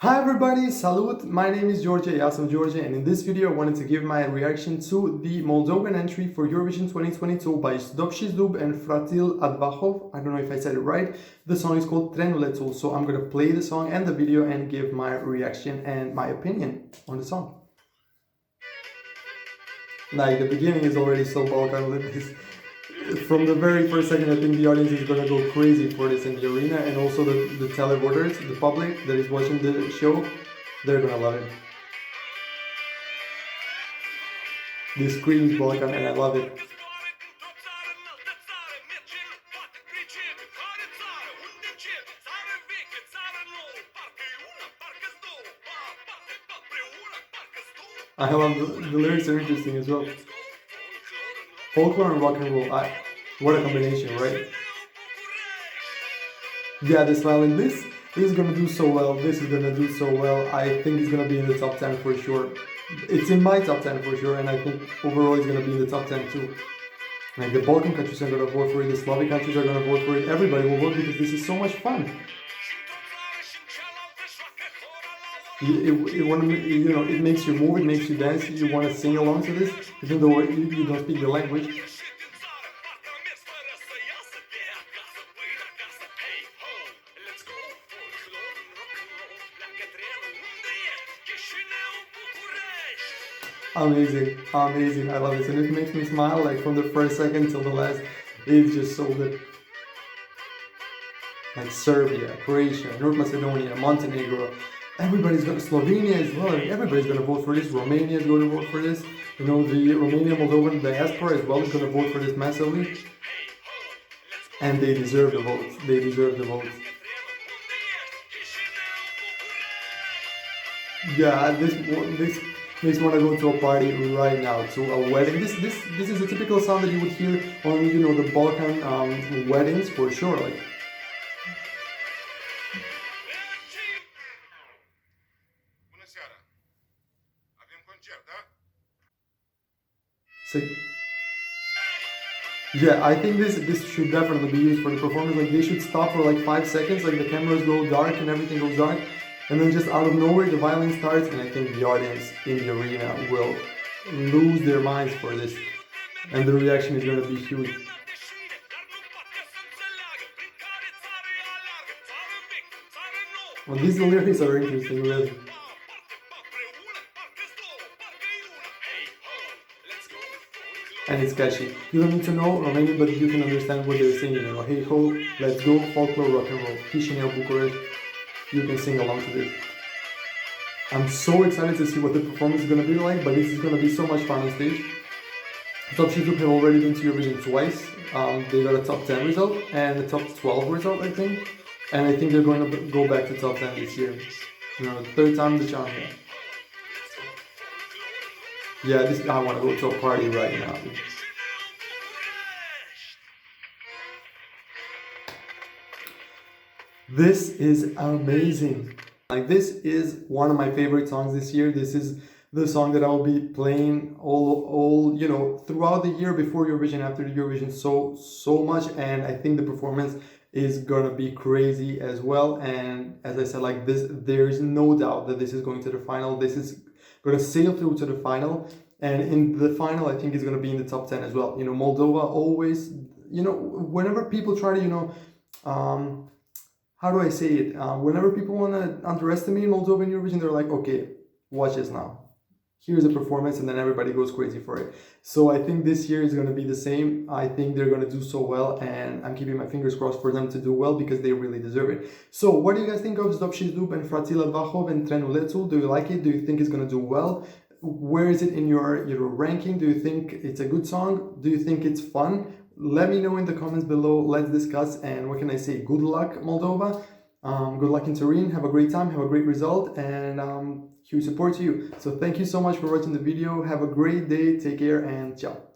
Hi everybody, salut! My name is George, Yasim George, and in this video I wanted to give my reaction to the Moldovan entry for Eurovision 2022 by Dobshi Zub and Fratil Advahov. I don't know if I said it right. The song is called Trenulețul, so I'm gonna play the song and the video and give my reaction and my opinion on the song. Like, the beginning is already so Balkan. From the very first second, I think the audience is gonna go crazy for this in the arena, and also the televoters, the public that is watching the show, they're gonna love it. This screams Balkan, and I love it. I love the lyrics are interesting as well. Folklore and rock and roll, what a combination, right? Yeah, this violin, this is gonna do so well, this is gonna do so well. I think it's gonna be in the top 10 for sure. It's in my top 10 for sure, and I think overall it's gonna be in the top 10 too. Like, the Balkan countries are gonna vote for it, the Slavic countries are gonna vote for it, everybody will vote because this is so much fun. It makes you move, it makes you dance, you want to sing along to this, even though you don't speak the language. Amazing, amazing, I love this, and it makes me smile, like, from the first second till the last. It's just so good. Like Serbia, Croatia, North Macedonia, Montenegro, everybody's going to, Slovenia as well, everybody's going to vote for this. Romania is going to vote for this. You know, the Romanian Moldovan diaspora as well is going to vote for this massively. And they deserve the vote. They deserve the vote. Yeah, this makes me want to go to a party right now, to a wedding. This is a typical sound that you would hear on, you know, the Balkan weddings for sure. Like, so, yeah, I think this should definitely be used for the performance. Like, they should stop for like 5 seconds, like the cameras go dark and everything goes dark, and then just out of nowhere the violin starts, and I think the audience in the arena will lose their minds for this, and the reaction is going to be huge. Well, these lyrics are interesting, really. And it's catchy. You don't need to know Romanian, but you can understand what they're singing. You know, hey ho, let's go, folklore, rock and roll, Chișinău, Bucharest. You can sing along to this. I'm so excited to see what the performance is going to be like, but this is going to be so much fun on stage. Dobshi Zub have already been to Eurovision twice. They got a top 10 result and a top 12 result, I think. And I think they're going to go back to top 10 this year. You know, third time the charm. Yeah, I want to go to a party right now. This is amazing. Like, this is one of my favorite songs this year. This is the song that I will be playing all you know, throughout the year, before Eurovision, after the Eurovision, so much. And I think the performance is gonna be crazy as well. And as I said, like, this, there's no doubt that this is going to the final. This is gonna sail through to the final, and in the final I think it's gonna be in the top 10 as well. You know, Moldova always, you know, whenever people try to, you know, how do I say it? Whenever people want to underestimate Moldova in Eurovision, they're like, okay, watch this now. Here's a performance, and then everybody goes crazy for it. So I think this year is going to be the same. I think they're going to do so well, and I'm keeping my fingers crossed for them to do well, because they really deserve it. So what do you guys think of Dobshi Zub and Fratil Advahov and Trenulețul? Do you like it? Do you think it's going to do well? Where is it in your ranking? Do you think it's a good song? Do you think it's fun? Let me know in the comments below. Let's discuss. And what can I say? Good luck, Moldova. Good luck in Turin. Have a great time. Have a great result. And huge support to you. So thank you so much for watching the video. Have a great day. Take care and ciao.